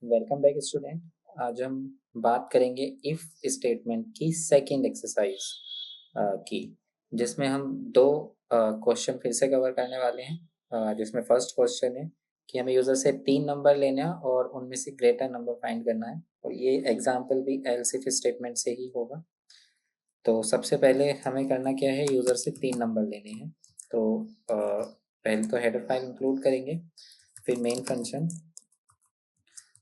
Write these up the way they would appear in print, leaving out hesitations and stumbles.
Welcome back student. आज हम बात करेंगे इफ स्टेटमेंट की सेकंड एक्सरसाइज की, जिसमें हम दो क्वेश्चन फिर से कवर करने वाले हैं। जिसमें फर्स्ट क्वेश्चन है कि हमें यूजर से 3 नंबर लेना है और उनमें से ग्रेटर नंबर फाइंड करना है, और ये एग्जाम्पल भी एल्स इफ स्टेटमेंट से ही होगा। तो सबसे पहले हमें करना क्या है, यूजर से 3 नंबर लेने हैं। तो पहले तो हेडर फाइल इंक्लूड करेंगे, फिर मेन फंक्शन।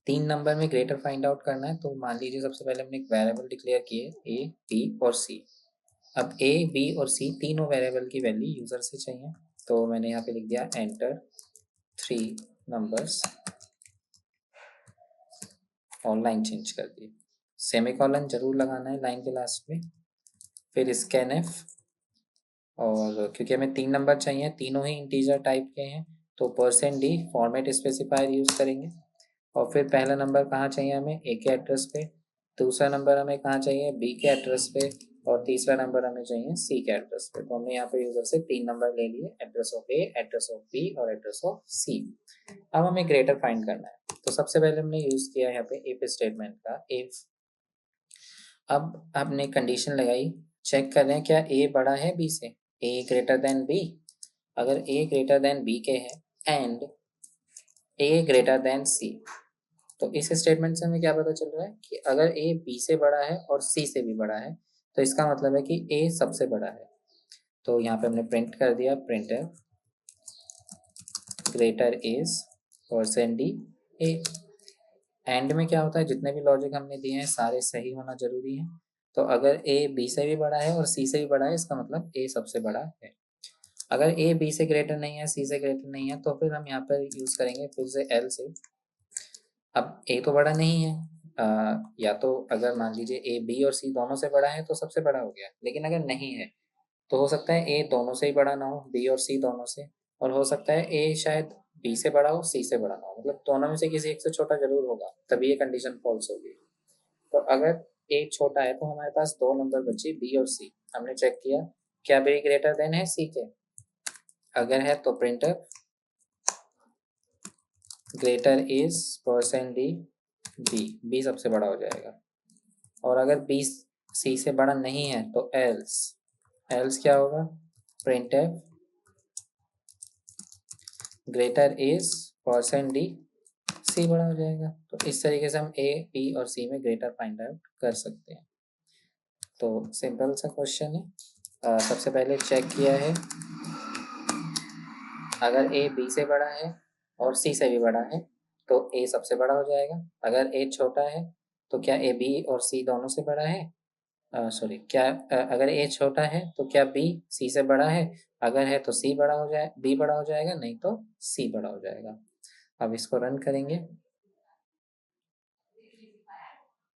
3 नंबर में ग्रेटर फाइंड आउट करना है। तो मान लीजिए सबसे पहले हमने एक वेरिएबल डिक्लेयर किए ए, बी और सी। अब ए, बी और सी तीनों वेरिएबल की वैल्यू यूजर से चाहिए। तो मैंने यहाँ पे लिख दिया एंटर 3 नंबर्स और लाइन चेंज कर दी। सेमीकोलन जरूर लगाना है लाइन के लास्ट में। फिर स्कैन एफ, और क्योंकि हमें 3 नंबर चाहिए, तीनों ही इंटीजर टाइप के हैं, तो %d फॉर्मेट स्पेसिफायर यूज करेंगे। और फिर पहला नंबर कहाँ चाहिए हमें, ए के एड्रेस पे। दूसरा नंबर हमें कहाँ चाहिए, बी के एड्रेस पे। और तीसरा नंबर हमें चाहिए सी के एड्रेस पे। तो हमने यहाँ पे यूजर से 3 नंबर ले लिए, address of A, address of B और एड्रेस ऑफ सी। अब हमें ग्रेटर फाइंड करना है। तो सबसे पहले हमने यूज किया यहाँ पे इफ स्टेटमेंट का, इफ। अब आपने कंडीशन लगाई, चेक कर रहे हैं क्या ए बड़ा है बी से, ए ग्रेटर देन बी। अगर ए ग्रेटर देन बी के है एंड ए ग्रेटर देन सी, तो इस स्टेटमेंट से हमें क्या पता चल रहा है कि अगर ए बी से बड़ा है और सी से भी बड़ा है, तो इसका मतलब है कि ए सबसे बड़ा है। तो यहाँ पे हमने प्रिंट कर दिया, printer greater is %d A. And में क्या होता है, जितने भी लॉजिक हमने दिए हैं सारे सही होना जरूरी है। तो अगर ए बी से भी बड़ा है और सी से भी बड़ा है, इसका मतलब ए सबसे बड़ा है। अगर ए बी से ग्रेटर नहीं है, सी से ग्रेटर नहीं है, तो फिर हम यहाँ पर यूज करेंगे फिर से एल से। अब ए तो बड़ा नहीं है, या तो अगर मान लीजिए ए बी और सी दोनों से बड़ा है तो सबसे बड़ा हो गया। लेकिन अगर नहीं है तो हो सकता है ए दोनों से ही बड़ा ना हो, बी और सी दोनों से। और हो सकता है ए शायद बी से बड़ा हो, सी से बड़ा ना हो, मतलब दोनों में से किसी एक से छोटा जरूर होगा, तभी ये कंडीशन फॉल्स होगी। तो अगर ए छोटा है तो हमारे पास 2 नंबर बचे, बी और सी। हमने चेक किया क्या बी ग्रेटर देन है सी के। अगर है तो printf greater is %d B, B सबसे बड़ा हो जाएगा। और अगर बी सी से बड़ा नहीं है तो एल्स, एल्स क्या होगा, printf ग्रेटर इज %d सी बड़ा हो जाएगा। तो इस तरीके से हम ए, बी और सी में ग्रेटर फाइंड आउट कर सकते हैं। तो सिंपल सा क्वेश्चन है। सबसे पहले चेक किया है, अगर ए बी से बड़ा है और सी से भी बड़ा है तो ए सबसे बड़ा हो जाएगा। अगर ए छोटा है तो क्या ए बी और सी दोनों से बड़ा है, सॉरी, क्या अगर ए छोटा है तो क्या बी सी से बड़ा है। अगर है तो सी बड़ा हो जाए, बी बड़ा हो जाएगा, नहीं तो सी बड़ा हो जाएगा। अब इसको रन करेंगे।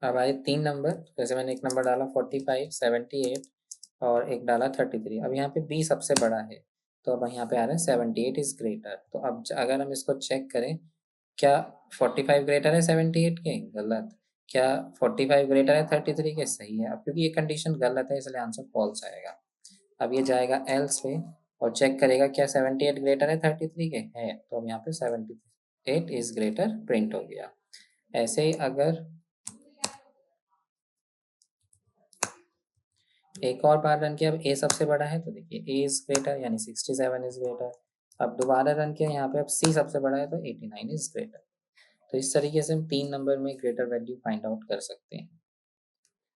अब आए 3 नंबर, जैसे मैंने एक नंबर डाला 45, 78 और एक डाला 33। अब यहाँ पे बी सबसे बड़ा है, तो अब यहाँ पे आ रहा है 78 इज ग्रेटर। तो अब अगर हम इसको चेक करें, क्या 45 ग्रेटर है 78 के, गलत। क्या 45 ग्रेटर है 33 के, सही है। अब क्योंकि ये कंडीशन गलत है इसलिए आंसर फॉल्स आएगा। अब ये जाएगा एल्स पे और चेक करेगा क्या 78 ग्रेटर है 33 के, है। तो अब यहाँ पे 78 इज ग्रेटर प्रिंट हो गया। ऐसे ही अगर एक और बार रन किया, अब ए सबसे बड़ा है तो देखिए ए इज ग्रेटर, यानी 67 इज ग्रेटर। अब दोबारा रन किया यहाँ पे, अब सी सबसे बड़ा है तो 89 इज ग्रेटर। तो इस तरीके से हम 3 नंबर में ग्रेटर वैल्यू फाइंड आउट कर सकते हैं।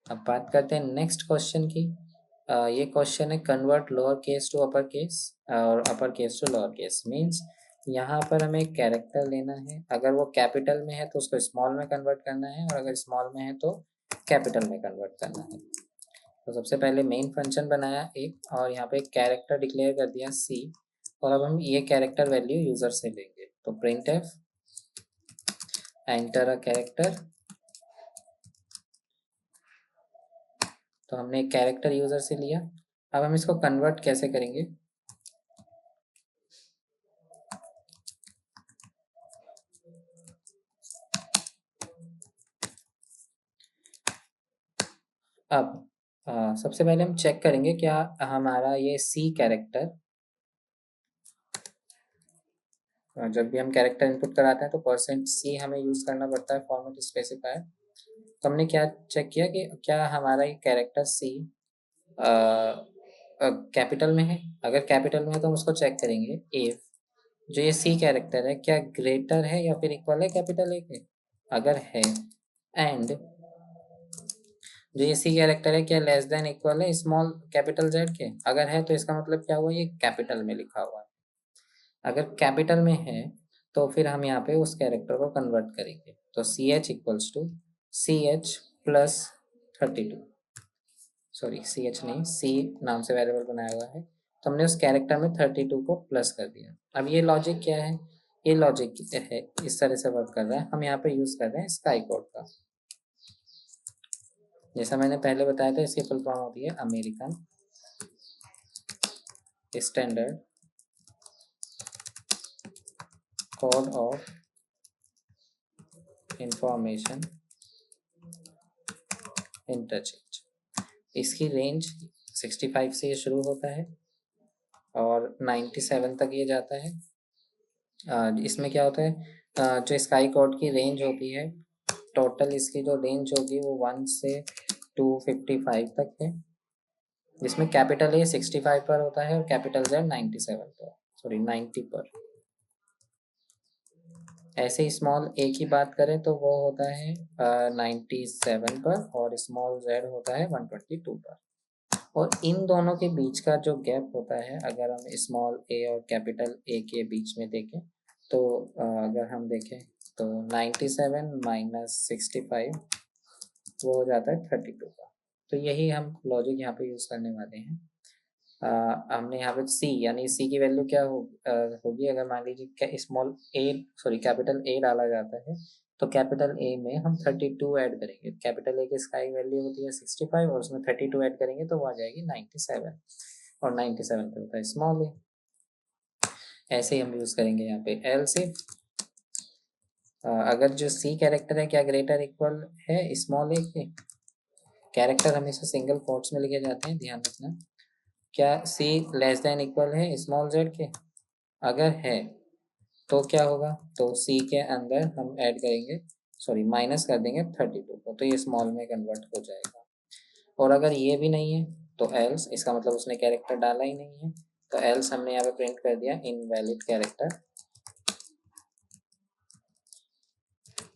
अब बात करते हैं नेक्स्ट क्वेश्चन की। ये क्वेश्चन है convert lower case to upper case और upper case to lower case. Means यहाँ पर हमें एक कैरेक्टर लेना है, अगर वो कैपिटल में है तो उसको स्मॉल में कन्वर्ट करना है, और अगर स्मॉल में है तो कैपिटल में कन्वर्ट करना है। तो सबसे पहले मेन फंक्शन बनाया एक, और यहाँ पे एक कैरेक्टर डिक्लेयर कर दिया सी। और अब हम ये कैरेक्टर वैल्यू यूजर से लेंगे। तो print F enter a character. तो हमने एक कैरेक्टर यूजर से लिया। अब हम इसको कन्वर्ट कैसे करेंगे, अब सबसे पहले हम चेक करेंगे क्या हमारा ये सी कैरेक्टर जब भी हम कैरेक्टर इनपुट कराते हैं तो %C हमें यूज़ करना पड़ता है फॉर्मेट स्पेसिफायर। तो हमने क्या चेक किया कि क्या हमारा ये कैरेक्टर C कैपिटल में है। अगर कैपिटल में है तो हम उसको चेक करेंगे इफ जो ये C कैरेक्टर है क्या ग्रेटर है या फिर इक्वल है कैपिटल A के। अगर है एंड जो ये C कैरेक्टर है क्या लेस देन इक्वल है स्मॉल कैपिटल Z के। अगर है तो इसका मतलब क्या हुआ ये कैपिटल में लिखा हुआ है। अगर कैपिटल में है तो फिर हम यहाँ पे उस कैरेक्टर को कन्वर्ट करेंगे। तो CH equals to CH plus 32, sorry CH नहीं C नाम से वेरिएबल बनाया हुआ है तो हमने उस कैरेक्टर में 32 को प्लस कर दिया। अब ये लॉजिक क्या है, ये लॉजिक है इस तरह से वर्क कर रहा है। हम यहाँ पे यूज कर रहे हैं स्काई कोड का। जैसा मैंने पहले बताया था इसकी फुल फॉर्म होती है American standard code of information interchange. इसकी रेंज 65 से ये शुरू होता है और 97 तक ये जाता है। इसमें क्या होता है जो स्काई कोड की रेंज होती है टोटल इसकी जो रेंज होगी वो 1 से 255 तक है, जिसमें कैपिटल A 65 पर होता है और कैपिटल Z 97 पर, सॉरी 90 पर। ऐसे ही स्मॉल a की बात करें तो वो होता है 97 पर और स्मॉल z होता है 122 पर। और इन दोनों के बीच का जो गैप होता है अगर हम स्मॉल a और कैपिटल A के बीच में देखें तो अगर हम देखें तो 97 माइनस 65 वो हो जाता है 32 का। तो यही हम लॉजिक यहाँ पे यूज़ करने वाले हैं। हमने यहाँ पे C यानी C की वैल्यू क्या होगी अगर मान लीजिए क्या small a sorry capital A डाला जाता है तो कैपिटल A में हम 32 ऐड करेंगे। कैपिटल A की स्काई वैल्यू होती है 65 और उसमें 32 ऐड करेंगे तो वो आ जाएगी 97 और 97 पे होता है स्मॉल a। ऐसे ही हम यूज़ करेंगे यहाँ पे एल्स इफ अगर जो C कैरेक्टर है क्या ग्रेटर इक्वल है स्मॉल a के। कैरेक्टर हमेशा सिंगल कोट्स में लिखे जाते हैं, ध्यान रखना। क्या C लेस देन इक्वल है स्मॉल z के। अगर है तो क्या होगा, तो C के अंदर हम ऐड करेंगे सॉरी माइनस कर देंगे 32 को तो ये स्मॉल में कन्वर्ट हो जाएगा। और अगर ये भी नहीं है तो एल्स, इसका मतलब उसने कैरेक्टर डाला ही नहीं है तो एल्स हमने यहाँ पे प्रिंट कर दिया इनवैलिड कैरेक्टर।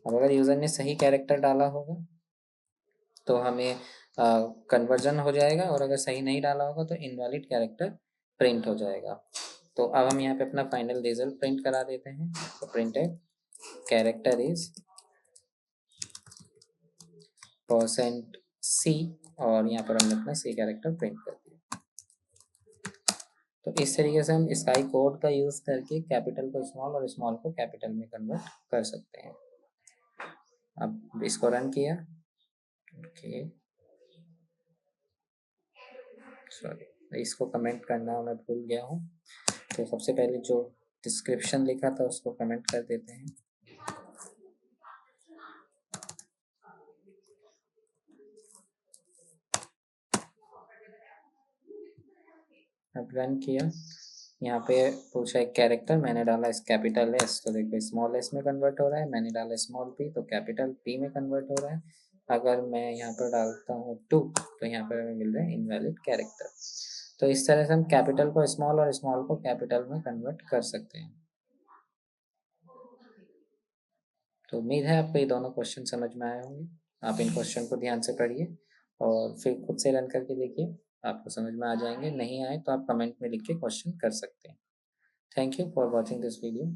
अब अगर यूज़र ने सही कैरेक्टर डाला होगा तो हमें कन्वर्जन हो जाएगा और अगर सही नहीं डाला होगा तो इनवैलिड कैरेक्टर प्रिंट हो जाएगा। तो अब हम यहाँ पे अपना फाइनल रिजल्ट प्रिंट करा देते हैं। तो प्रिंटेड कैरेक्टर इज %C और यहाँ पर हमने अपना C कैरेक्टर प्रिंट कर दिया। तो इस तरीके से हम स्काई कोड का यूज़ करके कैपिटल को स्मॉल और स्मॉल को कैपिटल में कन्वर्ट कर सकते हैं। अब इसको रन किया, ओके सॉरी इसको कमेंट करना मैं भूल गया हूँ। तो सबसे पहले जो डिस्क्रिप्शन लिखा था उसको कमेंट कर देते हैं। अब रन किया, यहाँ पे पूछा एक कैरेक्टर, मैंने डाला इस कैपिटल S तो देखो स्मॉल s में कन्वर्ट हो रहा है। मैंने डाला स्मॉल p तो कैपिटल P में कन्वर्ट हो रहा है। अगर मैं यहाँ पर डालता हूँ 2 तो यहाँ पर हमें मिल रहा है इनवैलिड कैरेक्टर। तो इस तरह से हम कैपिटल को स्मॉल और स्मॉल को कैपिटल में कन्वर्ट कर सकते हैं। तो उम्मीद है आपको ये दोनों क्वेश्चन समझ में आए होंगे। आप इन क्वेश्चन को ध्यान से पढ़िए और फिर खुद से रन करके देखिए, आपको समझ में आ जाएंगे। नहीं आए तो आप कमेंट में लिख के क्वेश्चन कर सकते हैं। Thank you for watching this video.